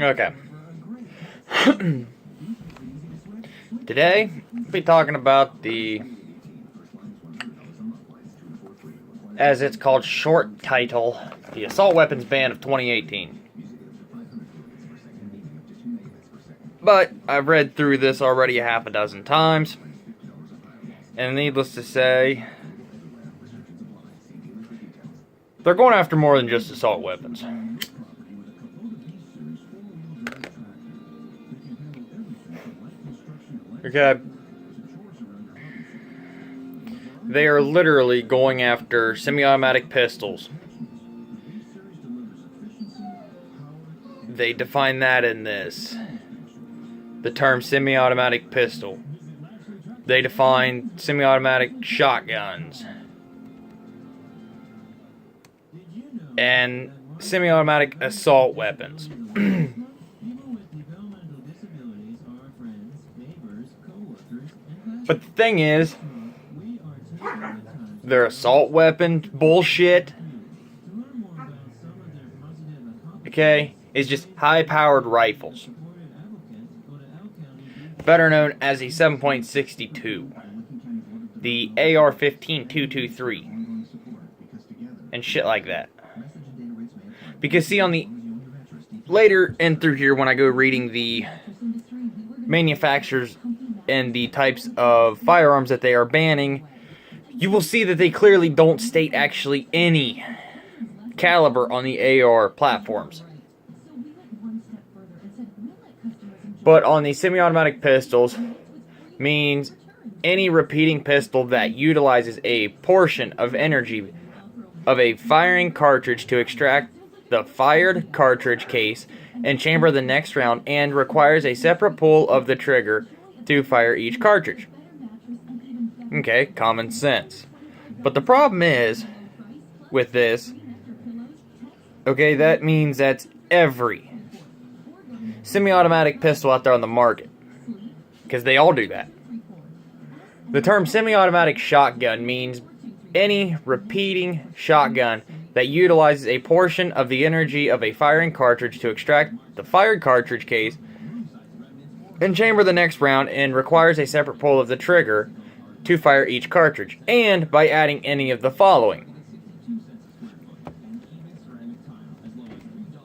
Okay. Today, we'll be talking about the, as it's called, short title, the Assault Weapons Ban of 2018. But I've read through this already a half a dozen times, and needless to say, they're going after more than just assault weapons. Okay. They are literally going after semi-automatic pistols. They define that in this. The term semi-automatic pistol. They define semi-automatic shotguns. And semi-automatic assault weapons. But the thing is, their assault weapon bullshit, okay, is just high-powered rifles. Better known as the 7.62. The AR-15-223. And shit like that. Because see, on the later and through here, when I go reading the manufacturers and the types of firearms that they are banning, you will see that they clearly don't state actually any caliber on the AR platforms. But on the semi-automatic pistols, means any repeating pistol that utilizes a portion of energy of a firing cartridge to extract the fired cartridge case and chamber the next round, and requires a separate pull of the trigger to fire each cartridge. Okay, common sense. But the problem is, with this, okay, that means that's every semi-automatic pistol out there on the market. Because they all do that. The term semi-automatic shotgun means any repeating shotgun that utilizes a portion of the energy of a firing cartridge to extract the fired cartridge case and chamber the next round, and requires a separate pull of the trigger to fire each cartridge, and by adding any of the following.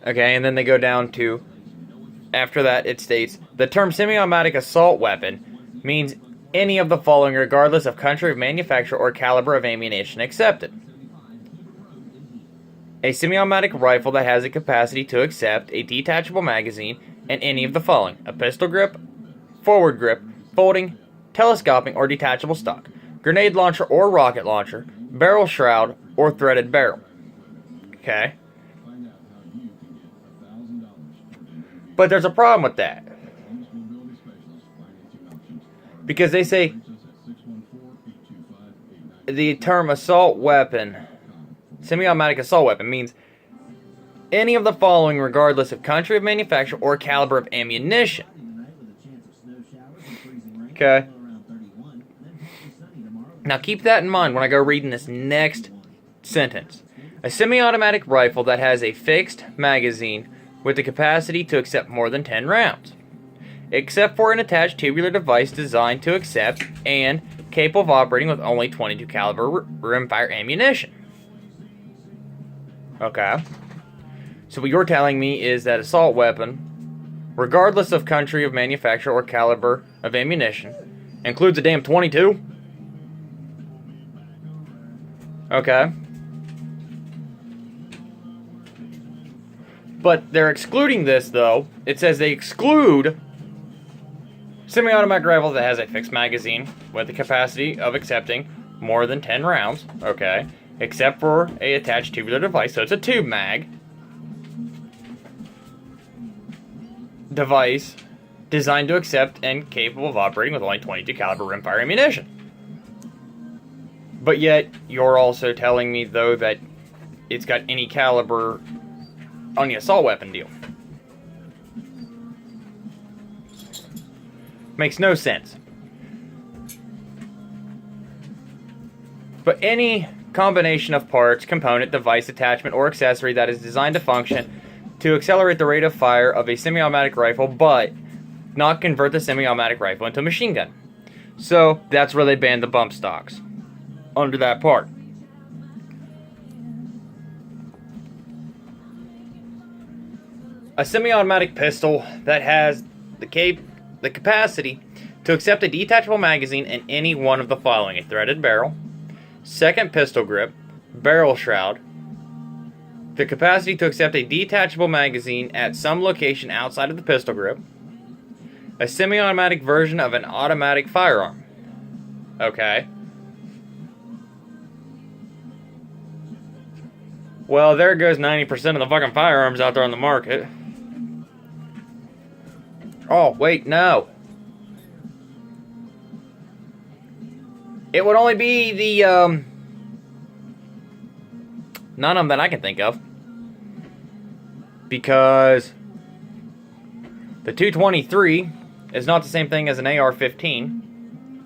Okay, and then they go down to, after that it states, the term semi-automatic assault weapon means any of the following regardless of country of manufacture or caliber of ammunition accepted. A semi-automatic rifle that has a capacity to accept a detachable magazine and any of the following: a pistol grip, forward grip, folding, telescoping or detachable stock, grenade launcher or rocket launcher, barrel shroud, or threaded barrel. Okay. But there's a problem with that. Because they say the term assault weapon, semi-automatic assault weapon, means any of the following regardless of country of manufacture or caliber of ammunition. Okay. Now keep that in mind when I go reading this next sentence. A semi-automatic rifle that has a fixed magazine with the capacity to accept more than 10 rounds, except for an attached tubular device designed to accept and capable of operating with only .22 caliber rimfire ammunition. Okay. So what you're telling me is that assault weapon, regardless of country of manufacture or caliber of ammunition, includes a damn .22? Okay. But they're excluding this, though. It says they exclude semi-automatic rifle that has a fixed magazine with the capacity of accepting more than 10 rounds, okay, except for a attached tubular device, so it's a tube mag device designed to accept and capable of operating with only .22 caliber rimfire ammunition. But yet, you're also telling me, though, that it's got any caliber on the assault weapon deal. Makes no sense. But any combination of parts, component, device, attachment, or accessory that is designed to function to accelerate the rate of fire of a semi-automatic rifle, but not convert the semi-automatic rifle into a machine gun. So that's where they banned the bump stocks under that part. A semi-automatic pistol that has the capacity to accept a detachable magazine in any one of the following: a threaded barrel, second pistol grip, barrel shroud, the capacity to accept a detachable magazine at some location outside of the pistol grip, a semi-automatic version of an automatic firearm. Okay. Well, there goes 90% of the fucking firearms out there on the market. Oh, wait, no. It would only be the, none of them that I can think of. Because the 223 is not the same thing as an AR-15.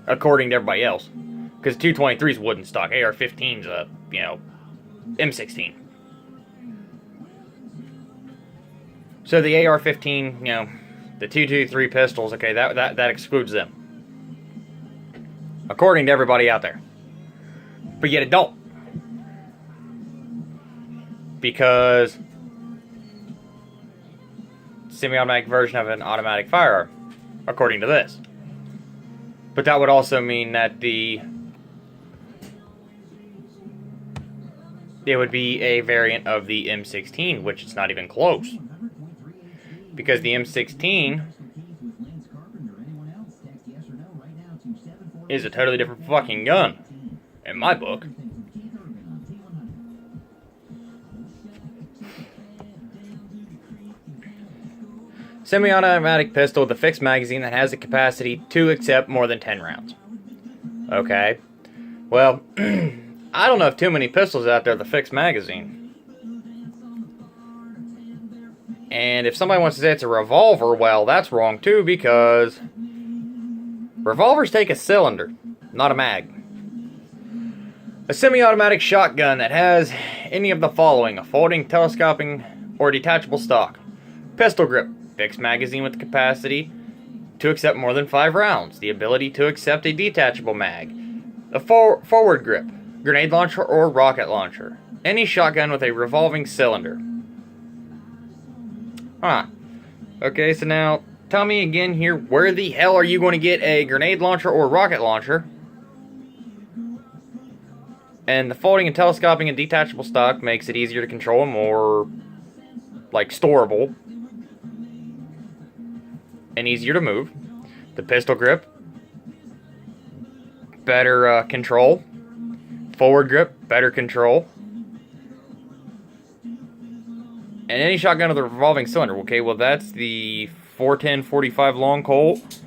According to everybody else. Because 223 is wooden stock. AR-15's a, M16. So the AR-15, the 223 pistols, okay, that excludes them. According to everybody out there. But yet it don't. Because semi-automatic version of an automatic firearm, according to this. But that would also mean that it would be a variant of the M16, which is not even close. Because the M16 is a totally different fucking gun, in my book. Semi-automatic pistol with a fixed magazine that has the capacity to accept more than 10 rounds. Okay. Well, I don't know if too many pistols out there with a fixed magazine. And if somebody wants to say it's a revolver, well, that's wrong too, because revolvers take a cylinder, not a mag. A semi-automatic shotgun that has any of the following: a folding, telescoping, or detachable stock. Pistol grip, fixed magazine with the capacity to accept more than 5 rounds. The ability to accept a detachable mag. A forward grip, grenade launcher or rocket launcher. Any shotgun with a revolving cylinder. Huh. Okay, so now, tell me again here, where the hell are you going to get a grenade launcher or rocket launcher? And the folding and telescoping and detachable stock makes it easier to control and more, storable. And easier to move. The pistol grip, better control. Forward grip, better control. And any shotgun with a revolving cylinder. Okay, well that's the 410-45 long Colt.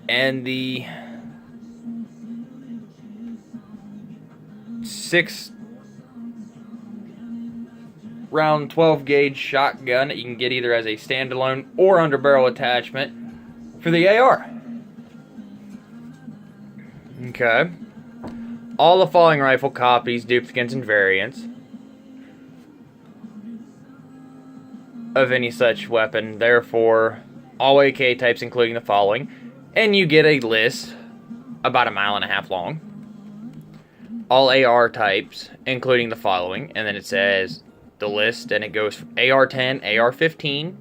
And the 6-round 12 gauge shotgun that you can get either as a standalone or under barrel attachment for the AR. Okay. All the following rifle copies, duplicates, and variants of any such weapon, therefore all AK types including the following, and you get a list about 1.5 miles long. All AR types including the following, and then it says the list, and it goes from AR-10, AR-15.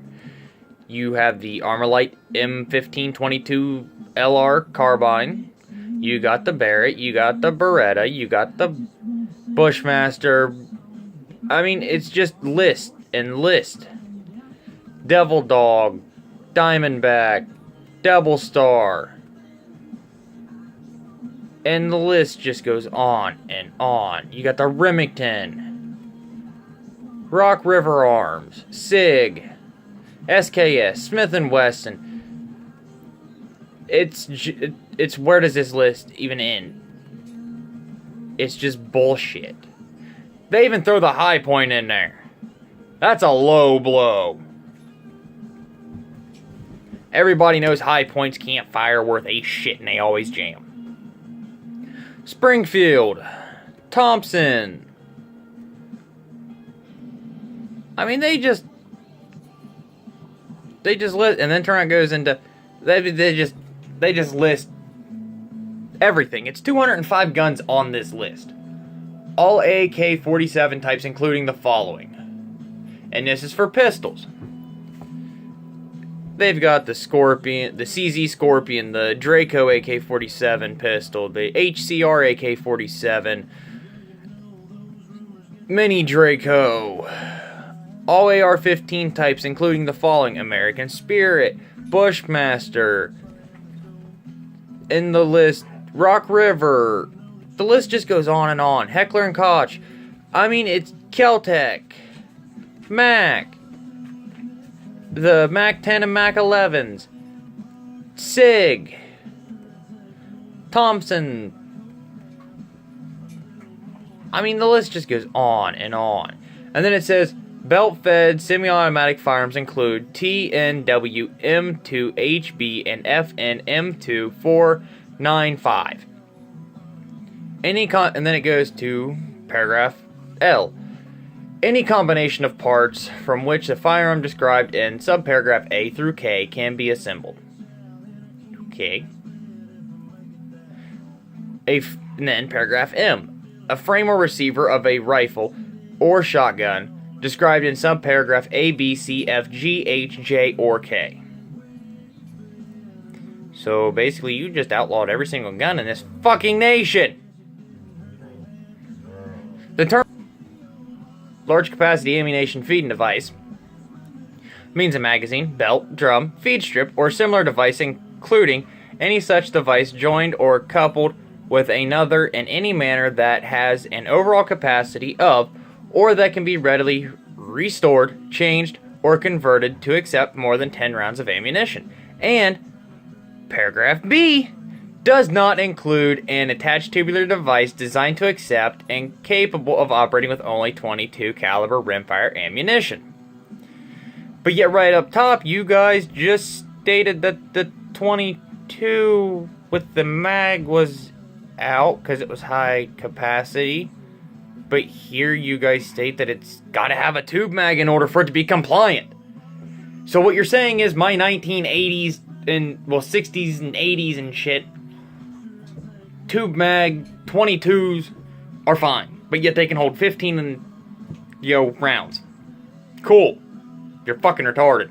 You have the Armalite M1522 LR carbine. You got the Barrett, you got the Beretta, you got the Bushmaster. I mean, it's just list and list. Devil Dog, Diamondback, Double Star. And the list just goes on and on. You got the Remington, Rock River Arms, SIG, SKS, Smith & Wesson. It's where does this list even end? It's just bullshit. They even throw the high point in there. That's a low blow. Everybody knows high points can't fire worth a shit and they always jam. Springfield, Thompson, I mean, they just list, and then turn around goes into, they just list everything. It's 205 guns on this list. All AK-47 types, including the following. And this is for pistols. They've got the Scorpion, the CZ Scorpion, the Draco AK-47 pistol, the HCR AK-47, Mini Draco, all AR-15 types, including the following: American Spirit, Bushmaster, in the list, Rock River. The list just goes on and on. Heckler and Koch. I mean, it's Keltec, Mac, the Mac 10 and Mac 11s, SIG, Thompson. I mean, the list just goes on and on. And then it says, belt-fed semi-automatic firearms include TNW M2HB and FN M2495. And then it goes to paragraph L. Any combination of parts from which the firearm described in subparagraph A through K can be assembled. Okay. And then paragraph M. A frame or receiver of a rifle or shotgun described in subparagraph A, B, C, F, G, H, J, or K. So basically, you just outlawed every single gun in this fucking nation. The term large capacity ammunition feeding device means a magazine, belt, drum, feed strip, or similar device, including any such device joined or coupled with another in any manner that has an overall capacity of, or that can be readily restored, changed, or converted to accept more than 10 rounds of ammunition. And paragraph B does not include an attached tubular device designed to accept and capable of operating with only .22 caliber rimfire ammunition. But yet right up top, you guys just stated that the .22 with the mag was out because it was high capacity. But here you guys state that it's got to have a tube mag in order for it to be compliant. So what you're saying is my 1980s and, well, 60s and 80s and shit, tube mag 22s are fine. But yet they can hold 15 and, rounds. Cool. You're fucking retarded.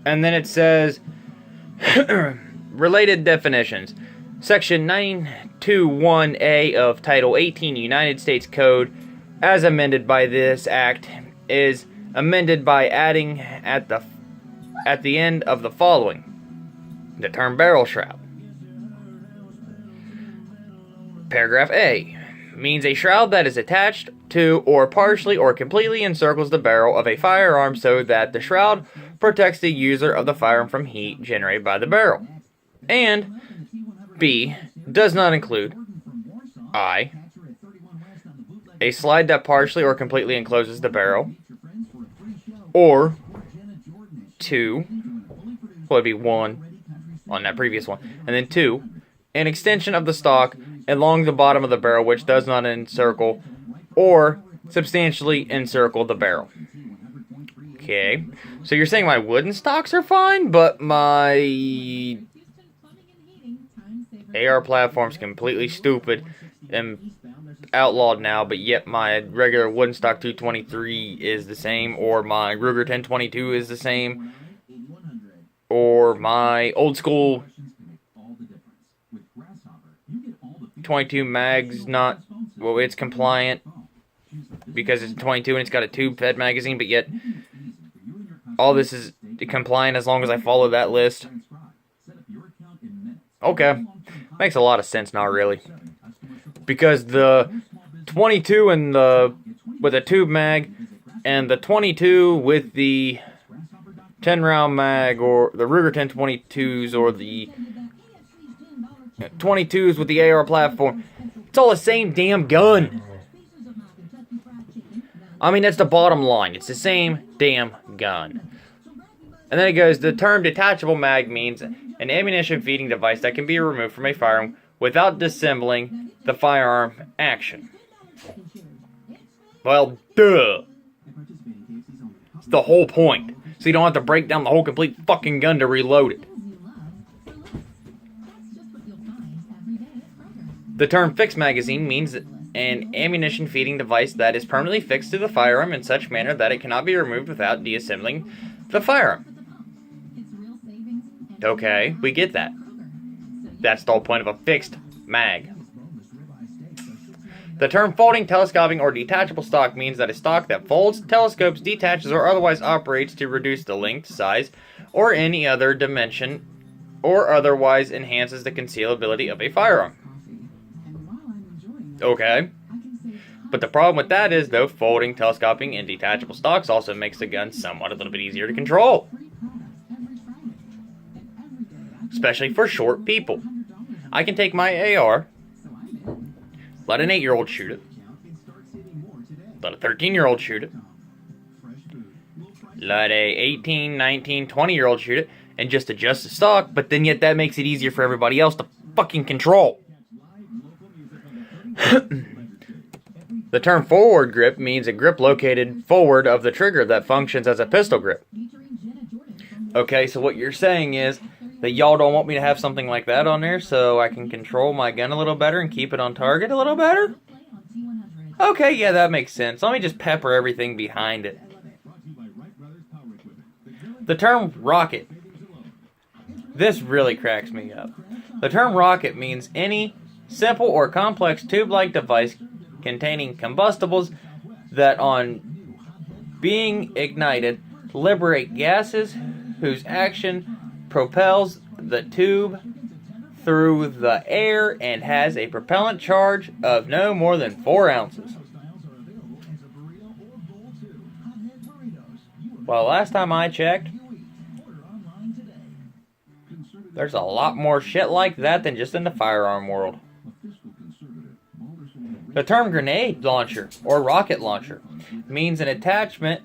And then it says, related definitions. Section 921A of Title 18 United States Code, as amended by this act, is amended by adding at the end of the following: the term barrel shroud. Paragraph A means a shroud that is attached to or partially or completely encircles the barrel of a firearm so that the shroud protects the user of the firearm from heat generated by the barrel. And B does not include I, a slide that partially or completely encloses the barrel, or 2, well, it'd be 1 on that previous one, and then 2, an extension of the stock along the bottom of the barrel which does not encircle or substantially encircle the barrel. Okay, so you're saying my wooden stocks are fine, but my AR platform's completely stupid and outlawed now, but yet my regular wooden stock 223 is the same, or my Ruger 1022 is the same, or my old school 22 mag's not, well, it's compliant because it's 22 and it's got a tube-fed magazine, but yet all this is compliant as long as I follow that list. Okay, makes a lot of sense now, really, because the 22 and with a tube mag and the 22 with the 10 round mag, or the Ruger 1022s, or the 22s with the AR platform, it's all the same damn gun. I mean, that's the bottom line. It's the same damn gun. And then it goes, the term detachable mag means an ammunition feeding device that can be removed from a firearm without disassembling the firearm action. Well, duh. It's the whole point. So you don't have to break down the whole complete fucking gun to reload it. The term fixed magazine means an ammunition feeding device that is permanently fixed to the firearm in such manner that it cannot be removed without deassembling the firearm. Okay, we get that. That's the whole point of a fixed mag. The term folding, telescoping, or detachable stock means that a stock that folds, telescopes, detaches, or otherwise operates to reduce the length, size, or any other dimension, or otherwise enhances the concealability of a firearm. Okay. But the problem with that is, though, folding, telescoping, and detachable stocks also makes the gun somewhat a little bit easier to control. Especially for short people. I can take my AR, let an 8-year-old shoot it, let a 13-year-old shoot it, let a 18, 19, 20-year-old shoot it, and just adjust the stock, but then yet that makes it easier for everybody else to fucking control. The term forward grip means a grip located forward of the trigger that functions as a pistol grip. Okay, so what you're saying is that y'all don't want me to have something like that on there so I can control my gun a little better and keep it on target a little better? Okay, yeah, that makes sense. Let me just pepper everything behind it. The term rocket. This really cracks me up. The term rocket means any simple or complex tube-like device containing combustibles that, on being ignited, liberate gases whose action propels the tube through the air and has a propellant charge of no more than 4 ounces. Well, last time I checked, there's a lot more shit like that than just in the firearm world. The term grenade launcher or rocket launcher means an attachment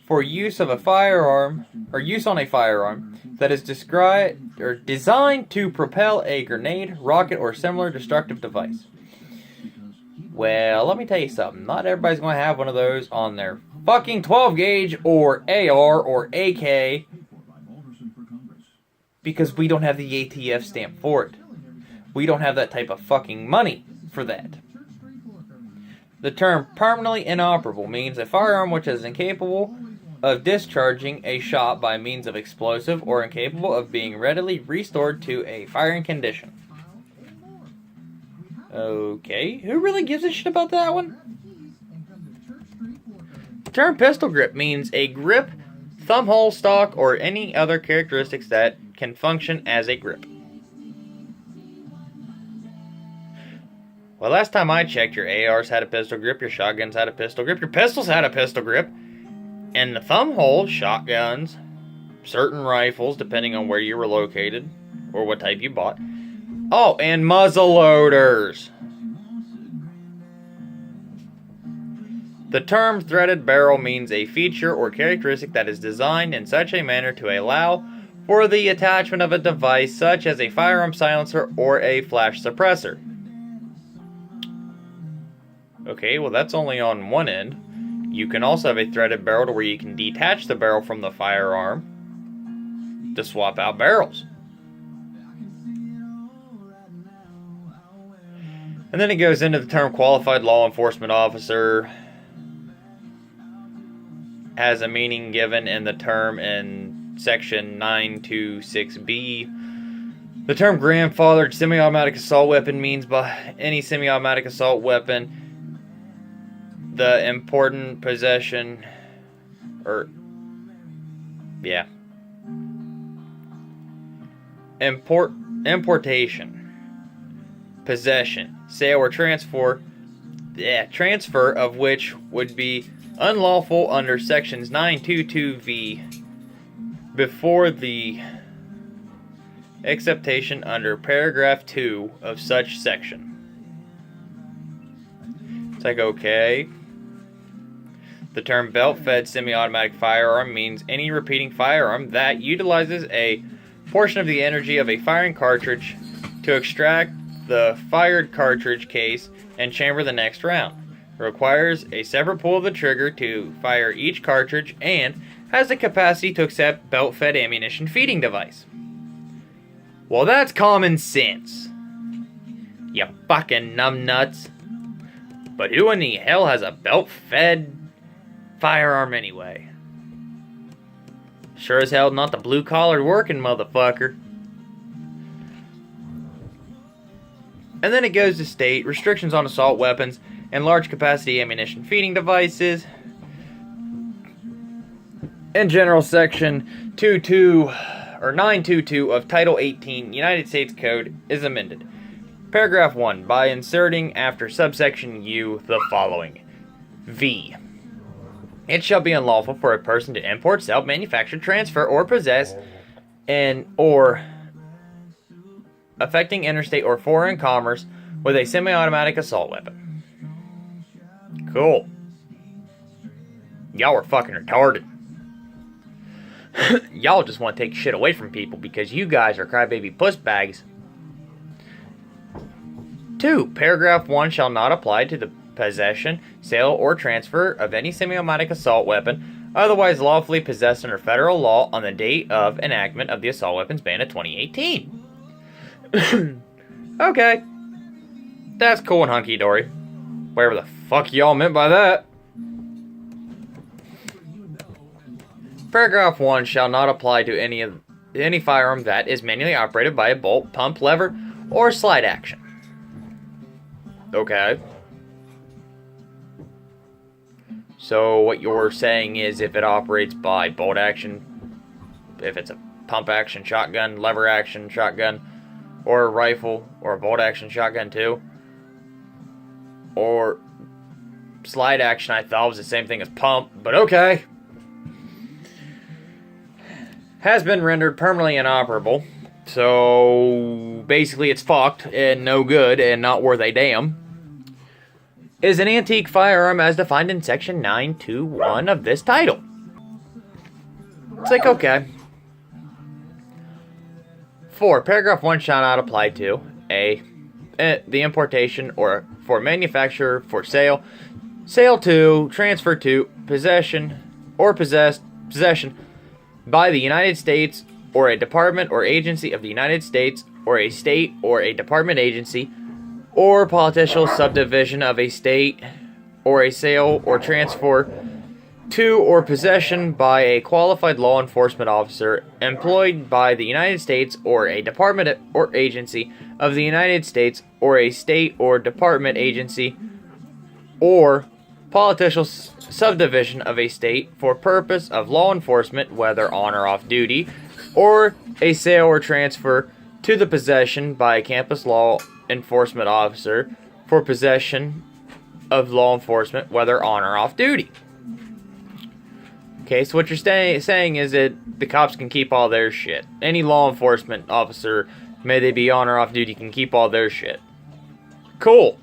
for use of a firearm or use on a firearm that is described or designed to propel a grenade, rocket, or similar destructive device. Well, let me tell you something. Not everybody's going to have one of those on their fucking 12 gauge or AR or AK because we don't have the ATF stamp for it. We don't have that type of fucking money for that. The term permanently inoperable means a firearm which is incapable of discharging a shot by means of explosive or incapable of being readily restored to a firing condition. Okay, who really gives a shit about that one? The term pistol grip means a grip, thumb hole, stock, or any other characteristics that can function as a grip. Well, last time I checked, your ARs had a pistol grip, your shotguns had a pistol grip, your pistols had a pistol grip, and the thumb hole, shotguns, certain rifles, depending on where you were located, or what type you bought. Oh, and muzzle loaders. The term threaded barrel means a feature or characteristic that is designed in such a manner to allow for the attachment of a device such as a firearm silencer or a flash suppressor. Okay, well that's only on one end. You can also have a threaded barrel to where you can detach the barrel from the firearm to swap out barrels. And then it goes into the term qualified law enforcement officer. Has a meaning given in the term in section 926B. The term grandfathered semi-automatic assault weapon means by any semi-automatic assault weapon the important possession importation, possession, sale, or transfer of which would be unlawful under sections 922V before the acceptation under paragraph 2 of such section. It's like, okay. The term belt-fed semi-automatic firearm means any repeating firearm that utilizes a portion of the energy of a firing cartridge to extract the fired cartridge case and chamber the next round. Requires a separate pull of the trigger to fire each cartridge and has the capacity to accept belt-fed ammunition feeding device. Well, that's common sense. You fucking numbnuts. But who in the hell has a belt-fed firearm anyway? Sure as hell not the blue-collar working motherfucker. And then it goes to state restrictions on assault weapons and large capacity ammunition feeding devices. In general, section 922 of Title 18 United States Code is amended. Paragraph 1, by inserting after subsection U the following. V. It shall be unlawful for a person to import, sell, manufacture, transfer, or possess or affecting interstate or foreign commerce with a semi-automatic assault weapon. Cool. Y'all are fucking retarded. Y'all just want to take shit away from people because you guys are crybaby puss bags. 2. Paragraph 1 shall not apply to the possession, sale, or transfer of any semi-automatic assault weapon otherwise lawfully possessed under federal law on the date of enactment of the assault weapons ban of 2018. Okay. That's cool and hunky-dory. Whatever the fuck y'all meant by that. Paragraph 1 shall not apply to any firearm that is manually operated by a bolt, pump, lever, or slide action. Okay. So what you're saying is if it operates by bolt action, if it's a pump action shotgun, lever action shotgun, or a rifle, or a bolt action shotgun too, or slide action I thought was the same thing as pump, but okay. Has been rendered permanently inoperable, so basically it's fucked and no good and not worth a damn. Is an antique firearm as defined in section 921 of this title. It's like, okay. 4. Paragraph 1 shall not apply to A. The importation or for manufacture, for sale, sale to, transfer to, possession, or possession by the United States or a department or agency of the United States or a state or a department agency or political subdivision of a state or a sale or transfer to or possession by a qualified law enforcement officer employed by the United States or a department or agency of the United States or a state or department agency or political subdivision of a state for purpose of law enforcement, whether on or off duty, or a sale or transfer to the possession by a campus law enforcement officer for possession of law enforcement, whether on or off duty. Okay, so what you're saying is that the cops can keep all their shit. Any law enforcement officer, may they be on or off duty, can keep all their shit. Cool.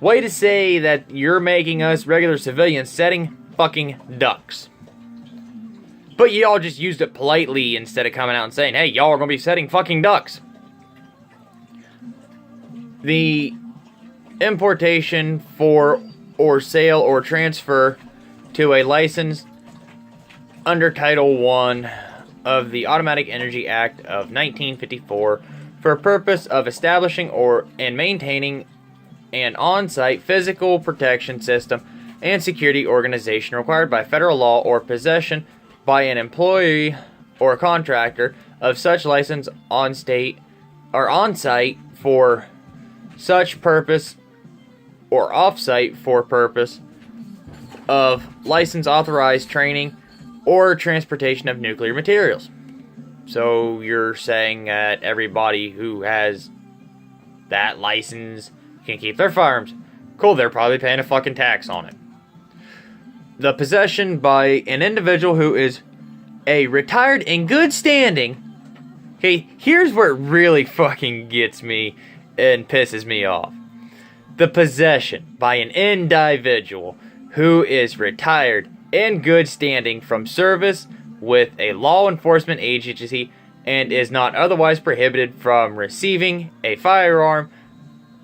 Way to say that you're making us regular civilians setting fucking ducks. But y'all just used it politely instead of coming out and saying, hey, y'all are going to be setting fucking ducks. The importation for or sale or transfer to a license under Title I of the Atomic Energy Act of 1954 for a purpose of establishing and maintaining an on-site physical protection system and security organization required by federal law or possession by an employee or contractor of such license on-site for such purpose or off-site for purpose of license authorized training or transportation of nuclear materials. So you're saying that everybody who has that license can keep their firearms. Cool, they're probably paying a fucking tax on it. The possession by an individual who is a retired in good standing. Okay, here's where it really fucking gets me and pisses me off. The possession by an individual who is retired in good standing from service with a law enforcement agency and is not otherwise prohibited from receiving a firearm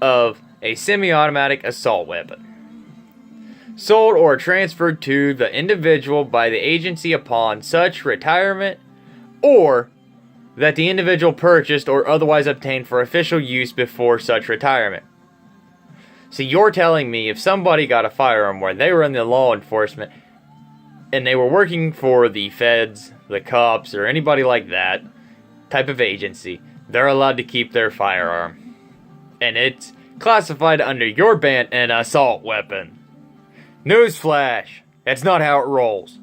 of a semi-automatic assault weapon, sold or transferred to the individual by the agency upon such retirement, or that the individual purchased or otherwise obtained for official use before such retirement. So you're telling me if somebody got a firearm where they were in the law enforcement and they were working for the feds, the cops, or anybody like that type of agency, they're allowed to keep their firearm. And it's classified under your ban an assault weapon. Newsflash, that's not how it rolls.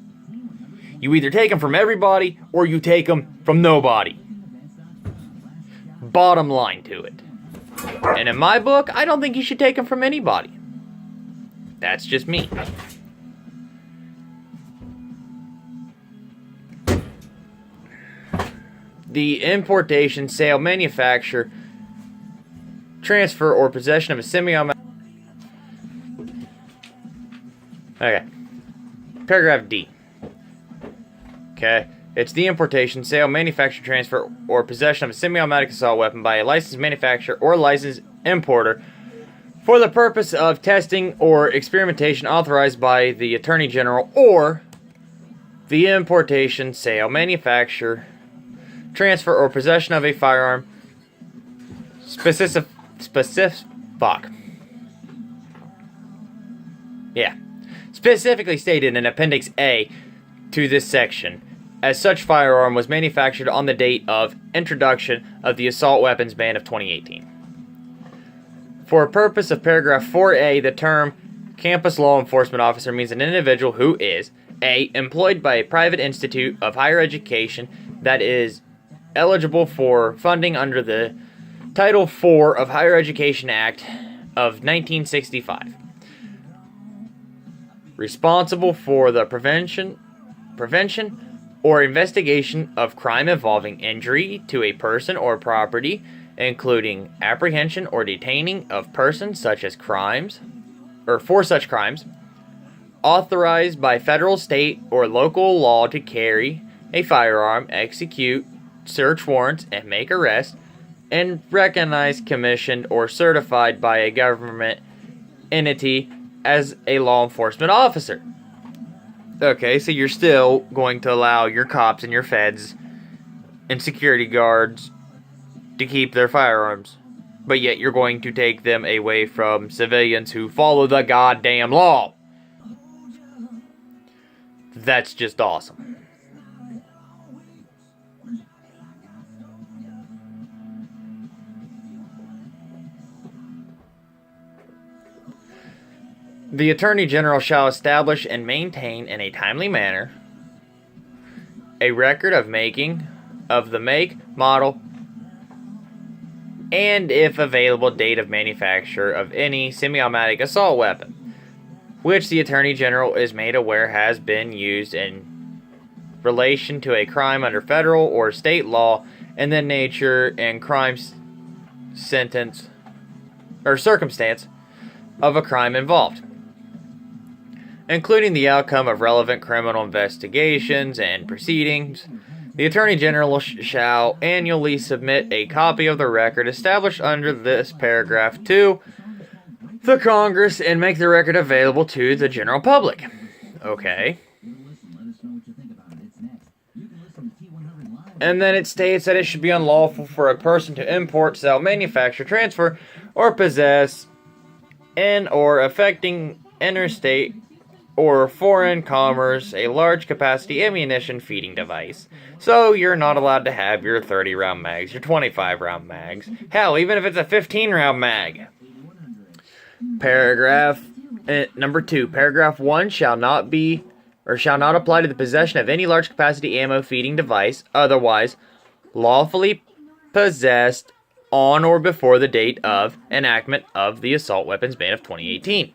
You either take them from everybody or you take them from nobody. Bottom line to it. And in my book, I don't think you should take them from anybody. That's just me. The importation, sale, manufacture, transfer, or possession of a semi-automatic... Okay. Paragraph D. Okay. It's the importation, sale, manufacture, transfer, or possession of a semi-automatic assault weapon by a licensed manufacturer or licensed importer for the purpose of testing or experimentation authorized by the Attorney General, or the importation, sale, manufacture, transfer, or possession of a firearm specifically stated in Appendix A to this section, as such firearm was manufactured on the date of introduction of the assault weapons ban of 2018. For a purpose of paragraph 4A, the term campus law enforcement officer means an individual who is A. employed by a private institute of higher education that is eligible for funding under the Title IV of Higher Education Act of 1965. Responsible for the prevention or investigation of crime involving injury to a person or property, including apprehension or detaining of persons such as crimes, or for such crimes, authorized by federal, state, or local law to carry a firearm, execute search warrants, and make arrests, and recognized, commissioned, or certified by a government entity as a law enforcement officer. Okay, so you're still going to allow your cops and your feds and security guards to keep their firearms, but yet you're going to take them away from civilians who follow the goddamn law. That's just awesome. The Attorney General shall establish and maintain in a timely manner a record of making, of the make, model, and, if available, date of manufacture of any semi-automatic assault weapon, which the Attorney General is made aware has been used in relation to a crime under federal or state law, and the nature and crime sentence or circumstance of a crime involved, including the outcome of relevant criminal investigations and proceedings. The Attorney General shall annually submit a copy of the record established under this paragraph to the Congress and make the record available to the general public. Okay. And then it states that it should be unlawful for a person to import, sell, manufacture, transfer, or possess in or affecting interstate or foreign commerce a large capacity ammunition feeding device. So you're not allowed to have your 30 round mags, your 25 round mags. Hell, even if it's a 15 round mag. Paragraph number 2. Paragraph 1 shall not apply to the possession of any large capacity ammo feeding device otherwise lawfully possessed on or before the date of enactment of the assault weapons ban of 2018.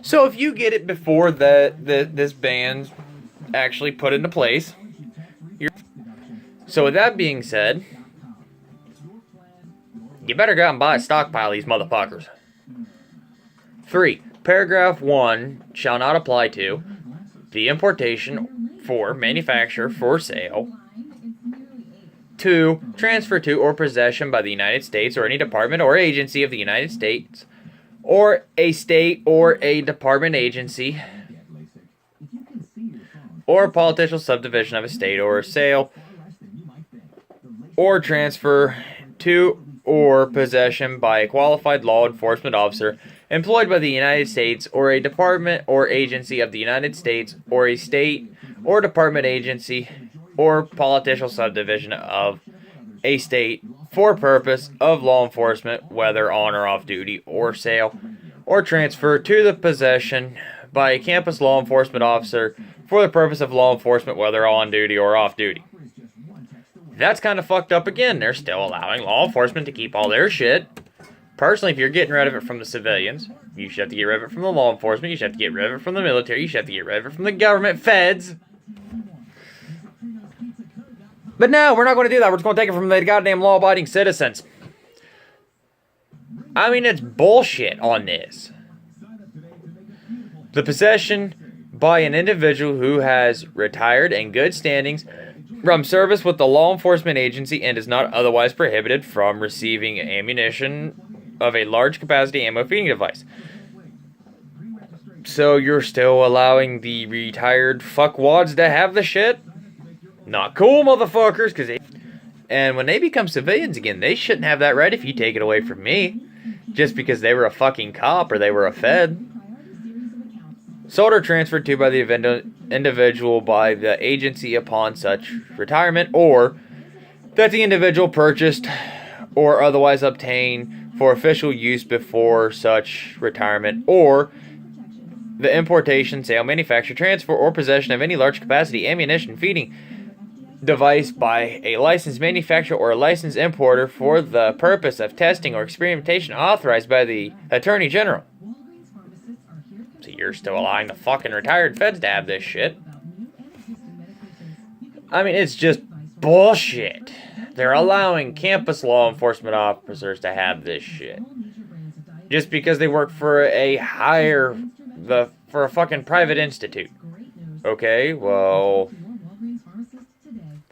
So if you get it before this ban's actually put into place, so with that being said, you better go out and buy a stockpile of these motherfuckers. 3. Paragraph 1 shall not apply to the importation for manufacture for sale 2. Transfer to or possession by the United States or any department or agency of the United States or a state or a department agency or political subdivision of a state or sale or transfer to or possession by a qualified law enforcement officer employed by the United States or a department or agency of the United States or a state or department agency or political subdivision of a state for purpose of law enforcement, whether on or off duty or sale, or transfer to the possession by a campus law enforcement officer for the purpose of law enforcement, whether on duty or off duty. That's kind of fucked up again. They're still allowing law enforcement to keep all their shit. Personally, if you're getting rid of it from the civilians, you should have to get rid of it from the law enforcement, you should have to get rid of it from the military, you should have to get rid of it from the government, feds. But no, we're not going to do that. We're just going to take it from the goddamn law-abiding citizens. I mean, it's bullshit on this. The possession by an individual who has retired in good standings from service with the law enforcement agency and is not otherwise prohibited from receiving ammunition of a large capacity ammo feeding device. So you're still allowing the retired fuckwads to have the shit? Not cool, motherfuckers, and when they become civilians again, they shouldn't have that right if you take it away from me, just because they were a fucking cop or they were a fed. Sold or transferred to by the individual by the agency upon such retirement, or that the individual purchased or otherwise obtained for official use before such retirement, or the importation, sale, manufacture, transfer, or possession of any large capacity ammunition feeding device by a licensed manufacturer or a licensed importer for the purpose of testing or experimentation authorized by the Attorney General. So you're still allowing the fucking retired feds to have this shit. I mean, it's just bullshit. They're allowing campus law enforcement officers to have this shit. Just because they work for for a fucking private institute. Okay, well,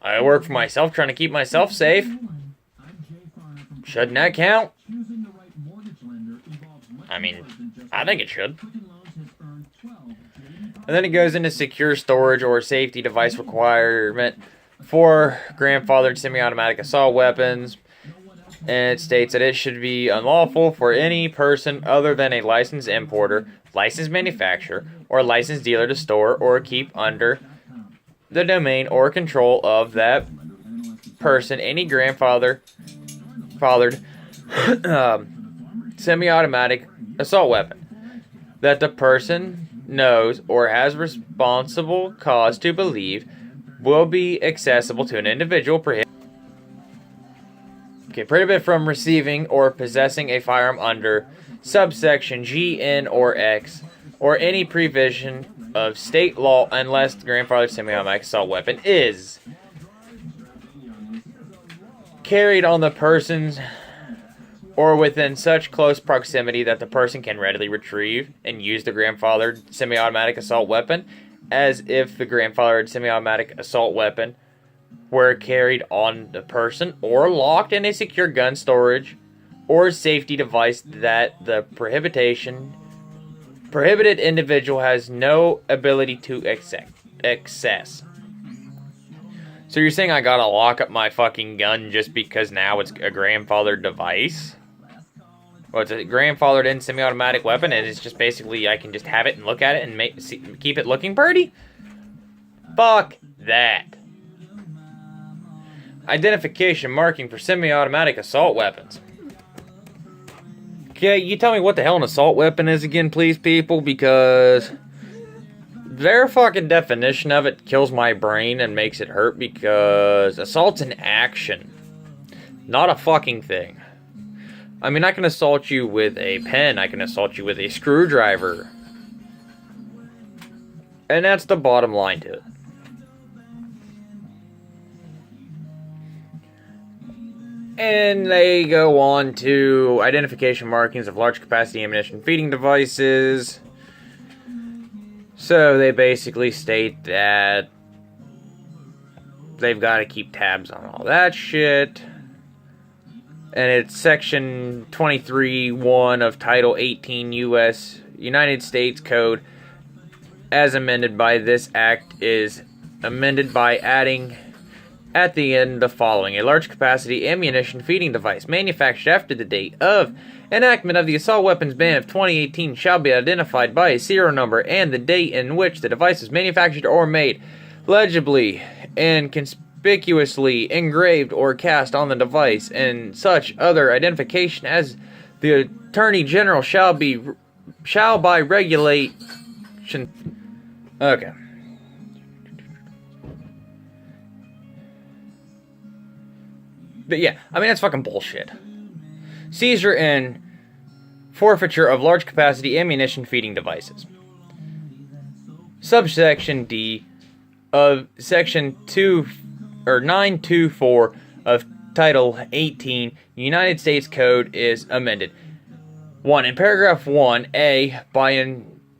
I work for myself, trying to keep myself safe. Shouldn't that count? I mean, I think it should. And then it goes into secure storage or safety device requirement for grandfathered semi-automatic assault weapons. And it states that it should be unlawful for any person other than a licensed importer, licensed manufacturer, or licensed dealer to store or keep under the domain or control of that person any grandfathered semi-automatic assault weapon that the person knows or has responsible cause to believe will be accessible to an individual prohibited from receiving or possessing a firearm under subsection G, N, or X, or any provision of state law unless the grandfather's semi-automatic assault weapon is carried on the person's or within such close proximity that the person can readily retrieve and use the grandfathered semi-automatic assault weapon as if the grandfathered semi-automatic assault weapon were carried on the person or locked in a secure gun storage or safety device that the prohibited individual has no ability to access. So you're saying I gotta lock up my fucking gun just because now it's a grandfathered device? Well, it's a grandfathered in semi-automatic weapon, and it's just basically I can just have it and look at it and keep it looking pretty? Fuck that. Identification marking for semi-automatic assault weapons. Okay, you tell me what the hell an assault weapon is again, please, people, because their fucking definition of it kills my brain and makes it hurt, because assault's an action, not a fucking thing. I mean, I can assault you with a pen, I can assault you with a screwdriver, and that's the bottom line to it. And they go on to identification markings of large capacity ammunition feeding devices. So they basically state that they've got to keep tabs on all that shit. And it's Section 23(1) of Title 18 U.S. United States Code, as amended by this act, is amended by adding at the end the following: a large capacity ammunition feeding device manufactured after the date of enactment of the assault weapons ban of 2018 shall be identified by a serial number and the date in which the device was manufactured or made, legibly and conspicuously engraved or cast on the device, and such other identification as the Attorney General shall by regulation. Okay. But yeah, I mean, that's fucking bullshit. Seizure and forfeiture of large capacity ammunition feeding devices. Subsection D of Section 924 of Title 18 United States Code is amended. 1. In paragraph 1A, by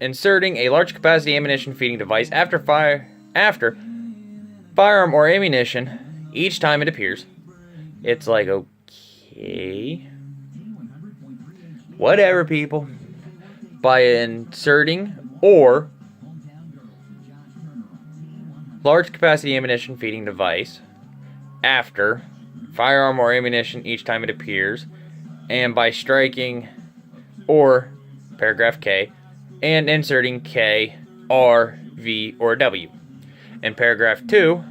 inserting a large capacity ammunition feeding device after firearm or ammunition each time it appears. It's like, okay, whatever, people. By inserting or large capacity ammunition feeding device after firearm or ammunition each time it appears, and by striking or paragraph K and inserting K, R, V, or W. In paragraph 2,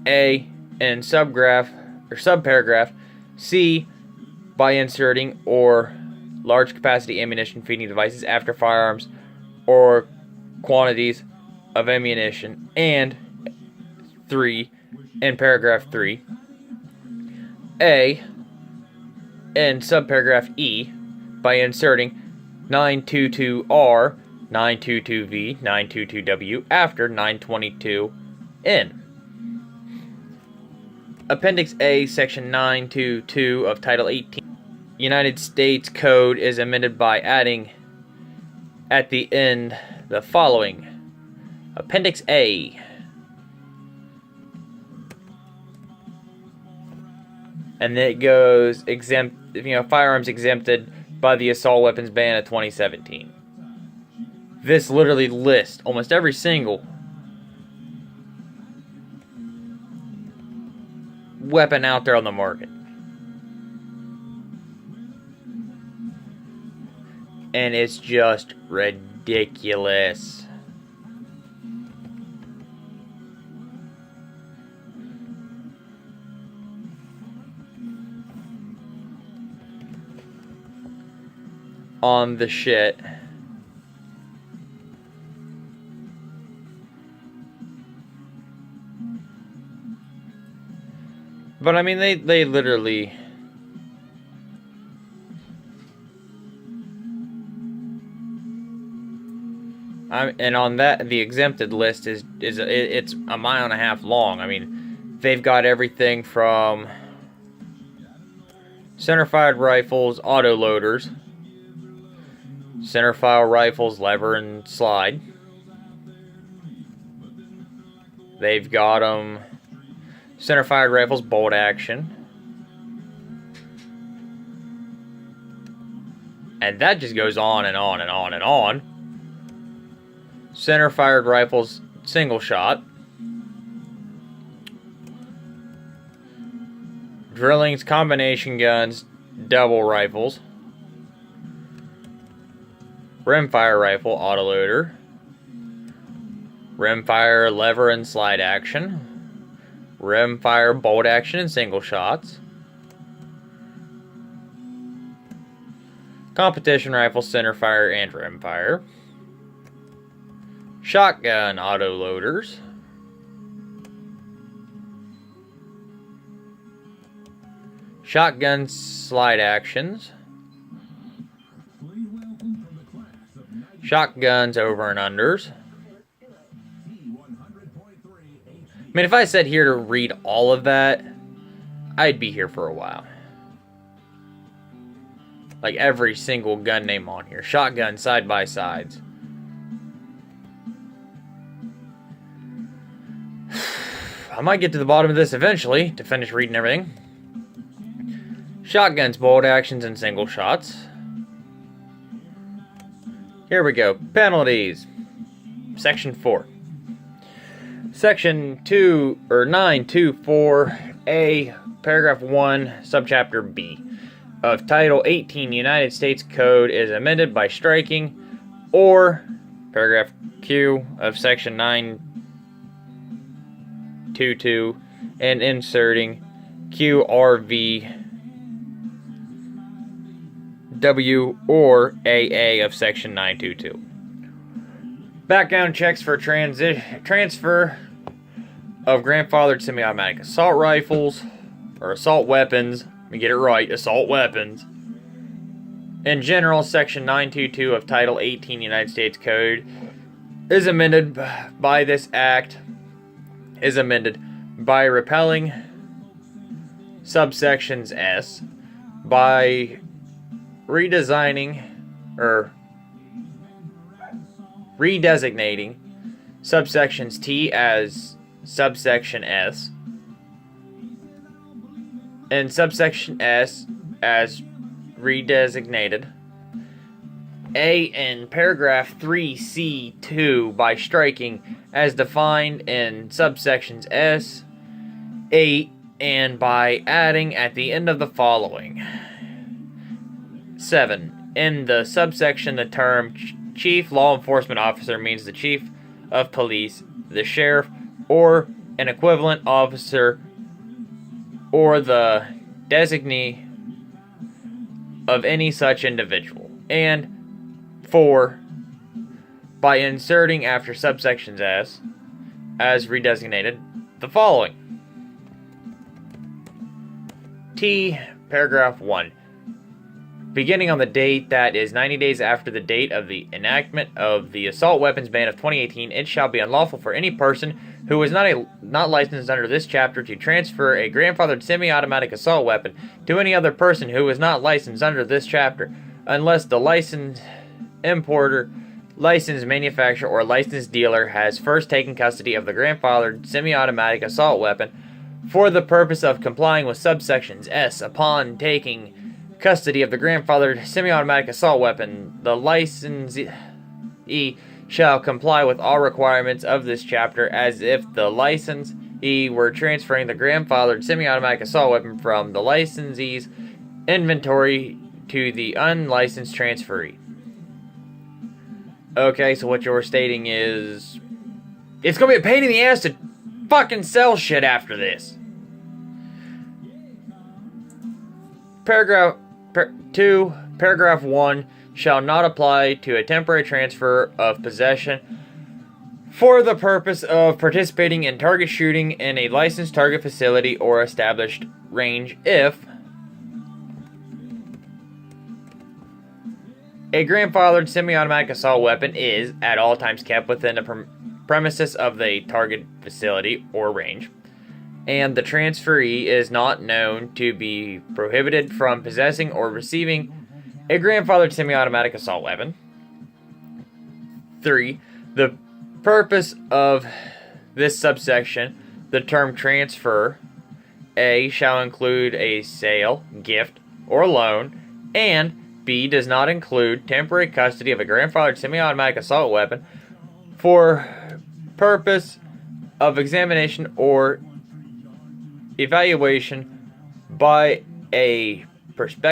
A, and subparagraph C, by inserting or large capacity ammunition feeding devices after firearms or quantities of ammunition, and 3, in paragraph 3, A, and subparagraph E, by inserting 922R, 922V, 922W after 922N. Appendix A, Section 922 of Title 18 United States Code is amended by adding at the end the following: Appendix A. And then it goes firearms exempted by the assault weapons ban of 2017. This literally lists almost every single weapon out there on the market. And it's just ridiculous. On the shit. But I mean, they literally and on that, the exempted list it's a mile and a half long. I mean, they've got everything from center-fired rifles, autoloaders, center-fire rifles, lever and slide. They've got them center-fired rifles, bolt action. And that just goes on and on and on and on. Center-fired rifles, single shot. Drillings, combination guns, double rifles. Rimfire rifle, autoloader. Rimfire lever and slide action. Rimfire bolt action and single shots. Competition rifle, centerfire and rimfire. Shotgun autoloaders. Shotgun slide actions. Shotguns over and unders. I mean, if I sat here to read all of that, I'd be here for a while. Like every single gun name on here. Shotgun side-by-sides. I might get to the bottom of this eventually to finish reading everything. Shotguns, bolt actions, and single shots. Here we go. Penalties. Section 4. Section 924A, paragraph 1, subchapter B of Title 18 United States Code is amended by striking or paragraph Q of Section 922 and inserting QRV W or AA of Section 922. Background checks for transfer of grandfathered semi-automatic assault rifles or assault weapons. Let me get it right, assault weapons. In general, Section 922 of Title 18 United States Code is amended by this act, is amended by repealing subsections S, by redesigning or redesignating subsections T as subsection S and subsection S as redesignated, A in paragraph 3C2 by striking as defined in subsections S, 8, and by adding at the end of the following. 7. In the subsection, the term Chief Law Enforcement Officer means the Chief of Police, the Sheriff, or an equivalent officer, or the designee of any such individual. And 4. By inserting after subsections S, as redesignated, the following. T, paragraph 1. Beginning on the date that is 90 days after the date of the enactment of the assault weapons ban of 2018, it shall be unlawful for any person who is not licensed under this chapter to transfer a grandfathered semi-automatic assault weapon to any other person who is not licensed under this chapter, unless the licensed importer, licensed manufacturer, or licensed dealer has first taken custody of the grandfathered semi-automatic assault weapon for the purpose of complying with subsections S. Upon taking custody of the grandfathered semi-automatic assault weapon, the licensee shall comply with all requirements of this chapter as if the licensee were transferring the grandfathered semi-automatic assault weapon from the licensee's inventory to the unlicensed transferee. Okay, so what you're stating is it's gonna be a pain in the ass to fucking sell shit after this. Paragraph 2, paragraph 1 shall not apply to a temporary transfer of possession for the purpose of participating in target shooting in a licensed target facility or established range if a grandfathered semi-automatic assault weapon is at all times kept within the premises of the target facility or range, and the transferee is not known to be prohibited from possessing or receiving a grandfathered semi-automatic assault weapon. 3. The purpose of this subsection, the term transfer, A, shall include a sale, gift, or loan, and B, does not include temporary custody of a grandfathered semi-automatic assault weapon for purpose of examination or evaluation by a prospective